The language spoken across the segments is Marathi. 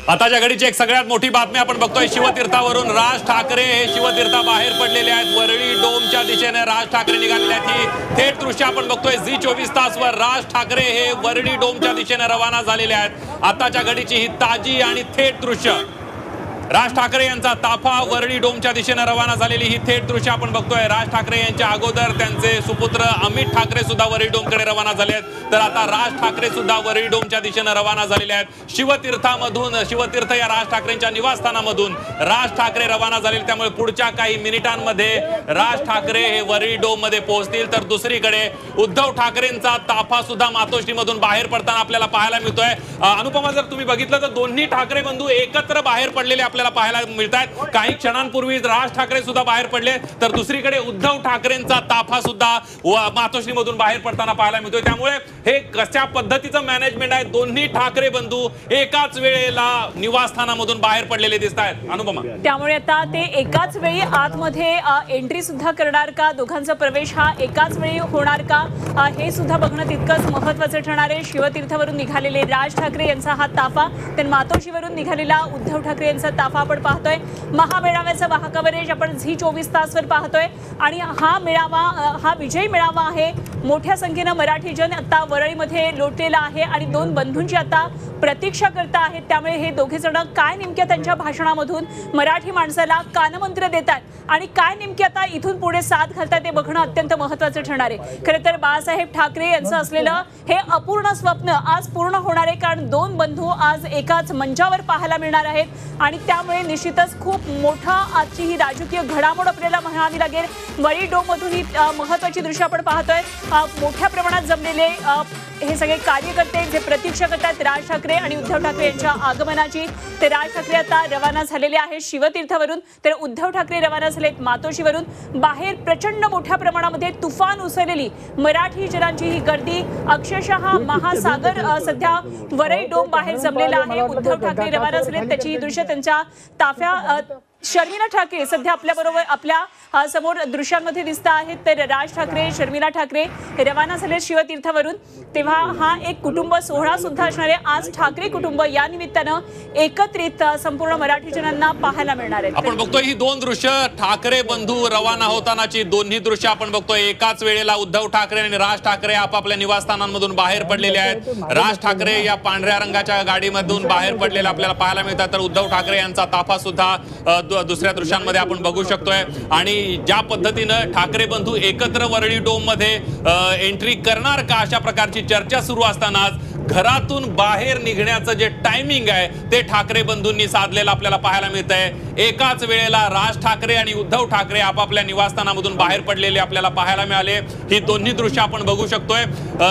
आताच्या घडीची एक सगळ्यात मोठी बातमी आपण बघतोय शिवतीर्थावरून राज ठाकरे हे शिवतीर्था बाहेर पडलेले आहेत। वरळी डोमच्या दिशेने राज ठाकरे निघालेले आहेत। ही थेट दृश्य आपण बघतोय झी 24 तासवर। राज ठाकरे हे वरळी डोमच्या दिशेने रवाना झालेले आहेत। आताच्या घडीची ही ताजी आणि थेट दृश्य राज ठाकरे यांचा ताफा वरळी डोमच्या दिशेने रवाना झालेली ही थेट दृश्य आपण बघतोय। राज ठाकरे यांच्या अगोदर त्यांचे सुपुत्र अमित ठाकरे सुद्धा वरळी डोमकडे रवाना झाले आहेत, तर आता राज ठाकरे सुद्धा वरळी डोमच्या दिशेने रवाना झालेले आहेत। शिवतीर्थामधून शिवतीर्थ या राज ठाकरेंच्या निवासस्थानामधून राज ठाकरे रवाना झालेले, त्यामुळे पुढच्या काही मिनिटांमध्ये राज ठाकरे हे वरळी डोम मध्ये पोहोचतील। तर दुसरीकडे उद्धव ठाकरेंचा ताफा सुद्धा मातोश्रीमधून बाहेर पडताना आपल्याला पाहायला मिळतोय। अनुपमा, जर तुम्ही बघितलं तर दोन्ही ठाकरे बंधू एकत्र बाहेर पडलेले आपल्याला पाहायला मिळतात। काही क्षणांपूर्वी राज ठाकरे सुद्धा बाहेर पडले, तर दुसरीकडे उद्धव ठाकरेंचा ताफा सुद्धा मातोश्रीमधून बाहेर पडताना पाहायला मिळतोय। त्यामुळे हे कशा पद्धतीचं मॅनेजमेंट आहे, दोन्ही ठाकरे बंधू एकाच वेळेला निवासस्थानामधून बाहेर पडलेले दिसत आहेत अनुपमा। त्यामुळे आता ते एकाच वेळी आतमध्ये एंट्री सुद्धा करणार का, दोघांचा प्रवेश हा एकाच वेळी होणार का, हे सुद्धा बघणं तितकंच महत्त्वाचं ठरणार आहे। शिवतीर्थावरून निघालेले राज ठाकरे यांचा हा ताफा, तर मातोश्रीवरून निघालेला उद्धव ठाकरे यांचा ताफा आपण पाहतोय। महामेळाव्याचा वाहकवरेज आपण झी 24 तासवर पाहतोय आणि हा मेळावा हा विजयी मेळावा आहे। मोठ्या संख्येने मराठी जन आता वरळीमध्ये लोटलेला आहे आणि दोन बंधूंची आता प्रतीक्षा करता आहेत। त्यामुळे हे दोघे जण काय नेमक्या त्यांच्या भाषणामधून मराठी माणसाला कानमंत्र देतात आणि काय नेमके आता इथून पुढे साथ घालतात ते बघणं अत्यंत महत्त्वाचं ठरणार आहे। खरं तर बाळासाहेब ठाकरे यांचं असलेलं हे अपूर्ण स्वप्न आज पूर्ण होणार आहे, कारण दोन बंधू आज एकाच मंचावर पाहायला मिळणार आहेत आणि त्यामुळे निश्चितच खूप मोठा आजची ही राजकीय घडामोड आपल्याला म्हणावी लागेल। वरळी डोममधून ही महत्त्वाची दृश्य आपण पाहतोय। मोठ्या प्रमाणात जमलेले हे सगळे कार्यकर्ते जे प्रतीक्षा करतात राज ठाकरे आणि उद्धव ठाकरे यांच्या आगमनाची, ते राज ठाकरे आता रवाना झालेले आहेत शिवतीर्थावरून, तर उद्धव ठाकरे रवाना झालेत मातोश्रीवरून। बाहेर प्रचंड मोठ्या प्रमाणामध्ये तुफान उसळलेली मराठी जनांची ही गर्दी, अक्षरशः महासागर सध्या वरळी डोम बाहेर जमलेला आहे। उद्धव ठाकरे रवाना झालेत, त्याची ही दृश्य त्यांच्या ताफ्या शर्मिला ठाकरे सध्या आपल्याबरोबर आपल्या समोर दृश्यांमध्ये दिसत आहेत। तर राज ठाकरे शर्मिला ठाकरे रवाना झाले शिवतीर्थावरून, तेव्हा हा एक कुटुंब सोहळा सुद्धा असणार आहे। आज ठाकरे कुटुंब या निमित्तानं एकत्रित संपूर्ण मराठी जनांना पाहायला मिळणार आहे। आपण बघतोय ही दोन दृश्य ठाकरे बंधू रवाना होतानाची दोन्ही दृश्य आपण बघतोय। एकाच वेळेला उद्धव ठाकरे आणि राज ठाकरे आपापल्या निवासस्थानांमधून बाहेर पडलेले आहेत। राज ठाकरे या पांढऱ्या रंगाच्या गाडीमधून बाहेर पडलेले आपल्याला पाहायला मिळतात, तर उद्धव ठाकरे यांचा ताफा सुद्धा दुसऱ्या दृश्यांमध्ये आपण बघू शकतोय। आणि ज्या पद्धतीनं ठाकरे बंधू एकत्र वरळी डोम मध्ये एंट्री करणार का, अशा प्रकारची चर्चा सुरू असतानाच घरातून बाहेर निघण्याचं जे टायमिंग आहे ते ठाकरे बंधूंनी साधलेलं आपल्याला पाहायला मिळतंय। एकाच वेळेला राज ठाकरे आणि उद्धव ठाकरे आपापल्या निवासस्थानामधून बाहेर पडलेले आपल्याला पाहायला मिळाले। ही दोन्ही दृश्य आपण बघू शकतोय।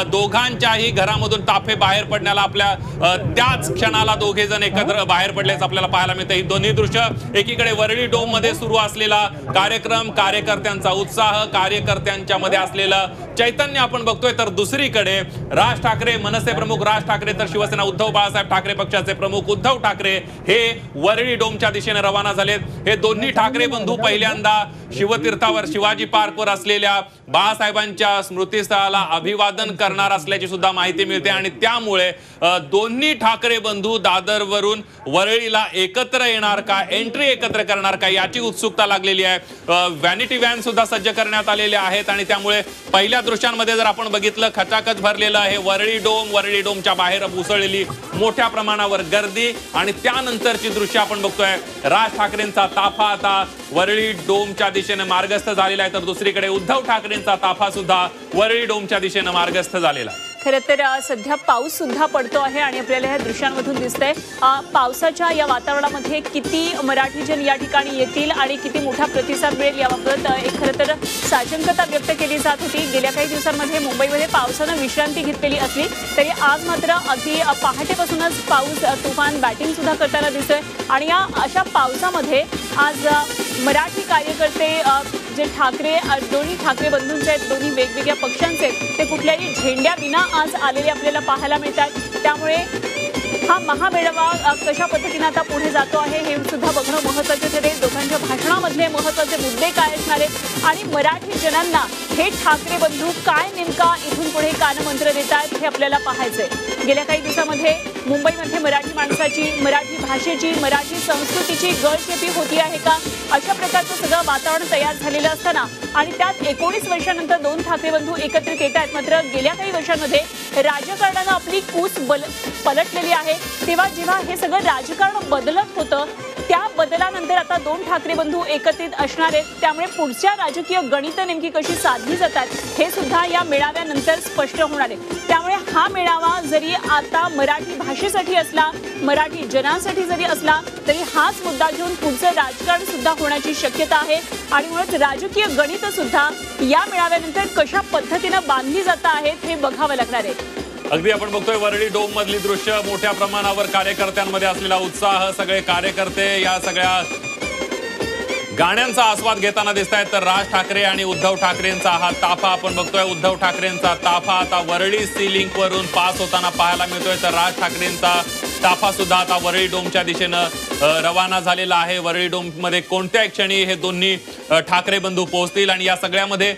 दोघांच्याही घरामधून ताफे बाहेर पडण्याला आपल्या त्याच क्षणाला दोघे जण एकत्र बाहेर पडल्याचं आपल्याला पाहायला मिळतं। ही दोन्ही दृश्य एकीकडे वरळी डोम मध्ये सुरू असलेला कार्यक्रम, कार्यकर्त्यांचा उत्साह, कार्यकर्त्यांच्या मध्ये असलेलं चैतन्य आपण बघतोय, तर दुसरीकडे राज ठाकरे मनसे प्रमुख राज ठाकरे, तर शिवसेना उद्धव बाळासाहेब ठाकरे पक्षाचे प्रमुख उद्धव ठाकरे हे वरळी डोमच्या दिशेने रवाना झालेत। हे दोन्ही ठाकरे बंधू पहिल्यांदा शिवतीर्थावर शिवाजी पार्कवर असलेल्या बाळासाहेबांच्या स्मृतीस्थळाला अभिवादन करणार असल्याची सुद्धा माहिती मिळते आणि त्यामुळे दोन्ही ठाकरे बंधू दादरवरून वरळीला एकत्र येणार का, एंट्री एकत्र करणार का, याची उत्सुकता लागलेली आहे। व्हॅनिटी व्हॅन सुद्धा सज्ज करण्यात आलेले आहेत आणि त्यामुळे पहिल्या दृश्यांमध्ये जर आपण बघितलं खचाखच भरलेलं आहे वरळी डोम। वरळी डोमच्या बाहेर उसळलेली मोठ्या प्रमाणावर गर्दी आणि त्यानंतरची दृश्य आपण बघतोय। राज ठाकरेंचा ताफा आता वरळी डोमच्या दिशेने मार्गस्थ झालेला आहे, तर दुसरीकडे उद्धव ठाकरेंचा ताफा सुद्धा वरळी डोमच्या दिशेने मार्गस्थ झालेला आहे। खरं तर सध्या पाऊस सुद्धा पडतो आहे आणि आपल्याला ह्या दृश्यांमधून दिसतंय पावसाच्या या वातावरणामध्ये किती मराठी जन या ठिकाणी येतील आणि किती मोठा प्रतिसाद मिळेल याबाबत एक खरं तर साशंकता व्यक्त केली जात होती। गेल्या काही दिवसांमध्ये मुंबईमध्ये पावसानं विश्रांती घेतलेली असली तरी आज मात्र अगदी पहाटेपासूनच पाऊस तुफान बॅटिंग सुद्धा करताना दिसतोय आणि या अशा पावसामध्ये आज मराठी कार्यकर्ते जे ठाकरे दोन्ही ठाकरे बंधूंचे आहेत, दोन्ही वेगवेगळ्या पक्षांचे आहेत, ते कुठल्याही झेंड्या विना आज आलेले आपल्याला पाहायला मिळतात। त्यामुळे हा महामेळावा कशा पद्धतीने आता पुढे जातो आहे हे सुद्धा बघणं महत्त्वाचे ठरेल। दोघांच्या भाषणामधले महत्त्वाचे मुद्दे काय असणार आहेत आणि मराठी जनांना हे ठाकरे बंधू काय नेमका इथून पुढे कानमंत्र देत आहेत हे आपल्याला पाहायचंय। गेल्या काही दिवसांमध्ये मुंबईमध्ये मराठी माणसाची, मराठी भाषेची, मराठी संस्कृतीची गळचेपी होती आहे का, अशा प्रकारचं सगळं वातावरण तयार झालेलं असताना आणि त्यात 19 वर्षांनंतर दोन ठाकरे बंधू एकत्रित येत आहेत। मात्र गेल्या काही वर्षांमध्ये राजकारणानं आपली कूस पलटलेली आहे। तेव्हा जेव्हा हे सगळं राजकारण बदलत होतं त्या बदलानंतर आता दोन ठाकरे बंधू एकत्रित असणार आहेत। त्यामुळे पुढच्या राजकीय गणितं नेमकी कशी साधली जातात हे सुद्धा या मेळाव्यानंतर स्पष्ट होणार आहे। त्यामुळे हा मेळावा जरी आता मराठी भाषेसाठी असला, मराठी जनांसाठी जरी असला तरी हाच मुद्दा घेऊन पुढचं राजकारण सुद्धा होण्याची शक्यता आहे आणि म्हणून राजकीय गणितं सुद्धा या मेळाव्यानंतर कशा पद्धतीने बांधली जात आहेत हे बघावं लागणार आहे। अगदी आपण बघतोय वरळी डोम मधली दृश्य, मोठ्या प्रमाणावर कार्यकर्त्यांमध्ये असलेला उत्साह, सगळे कार्यकर्ते या सगळ्या गाण्यांचा आस्वाद घेताना दिसत आहेत। तर राज ठाकरे आणि उद्धव ठाकरेंचा हा ताफा आपण बघतोय। उद्धव ठाकरेंचा ताफा आता वरळी सी लिंक वरून पास होताना पाहायला मिळतोय, तर राज ठाकरेंचा ताफा सुद्धा आता वरळी डोमच्या दिशेनं रवाना झालेला आहे। वरळी डोम मध्ये कोणत्या क्षणी हे दोन्ही ठाकरे बंधू पोहोचतील आणि या सगळ्यामध्ये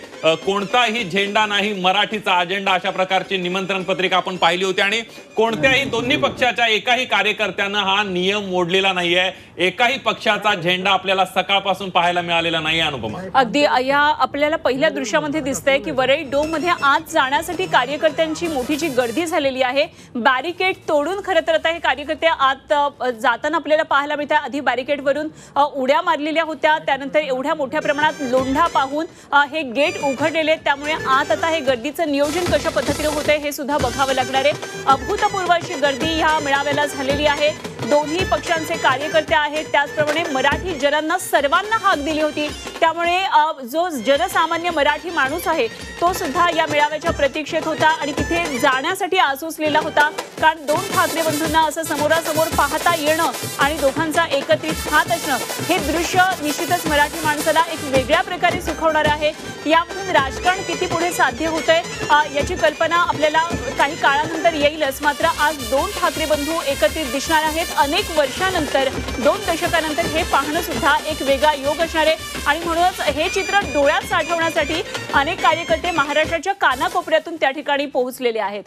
कोणताही झेंडा नाही, मराठीचा अजेंडा अशा प्रकारची निमंत्रण पत्रिका आपण पाहिली होती आणि कोणत्याही दोन्ही पक्षाच्या एकाही कार्यकर्त्यानं हा नियम मोडलेला नाहीये। एकाही पक्षाचा झेंडा आपल्याला सकाळपासून पाहायला मिळालेला नाही। अनुपमा, अगदी या आपल्याला पहिल्या दृश्यामध्ये दिसतंय की वरळी डोम मध्ये आत जाण्यासाठी कार्यकर्त्यांची मोठीची गर्दी झालेली आहे। बॅरिकेड तोडून खरं तर आता हे कार्यकर्ते आत जाताना आपल्याला पाहायला मिळतं। आधी बॅरिकेडवरून उड्या मारलेल्या होत्या, त्यानंतर एवढ्या मोठ्या प्रमाणात लोंढा पाहून हे गेट उघडलेले, त्यामुळे आत आता हे गर्दीचं नियोजन कशा पद्धतीने होतंय हे सुद्धा बघावं लागणार आहे। अभूतपूर्व अशी गर्दी ह्या मेळाव्याला झालेली आहे। दोन्ही पक्षांचे कार्यकर्ते आहेत, त्याचप्रमाणे मराठी जनांना सर्वांना हाक दिली होती। त्यामुळे जो जनसामान्य मराठी माणूस आहे तो सुद्धा या मेळाव्याच्या प्रतीक्षेत होता आणि तिथे जाण्यासाठी आसुसलेला होता, कारण दोन ठाकरे बंधूंना असं समोरासमोर पाहता येणं आणि दोघांचा एकत्रित हात असणं हे दृश्य निश्चितच मराठी माणसाला एक वेगळ्या प्रकारे सुखवणार आहे। यामधून राजकारण किती पुढे साध्य होतंय याची कल्पना आपल्याला काही काळानंतर येईलच। मात्र आज दोन ठाकरे बंधू एकत्रित दिसणार आहेत। अनेक वर्षानंतर, 2 दशकानंतर हे पाहणं सुद्धा एक वेगळा योग असणार आहे आणि म्हणूनच हे चित्र डोळ्यात साठवण्यासाठी अनेक कार्यकर्ते महाराष्ट्राच्या कानाकोपऱ्यातून त्या ठिकाणी पोहोचलेले आहेत।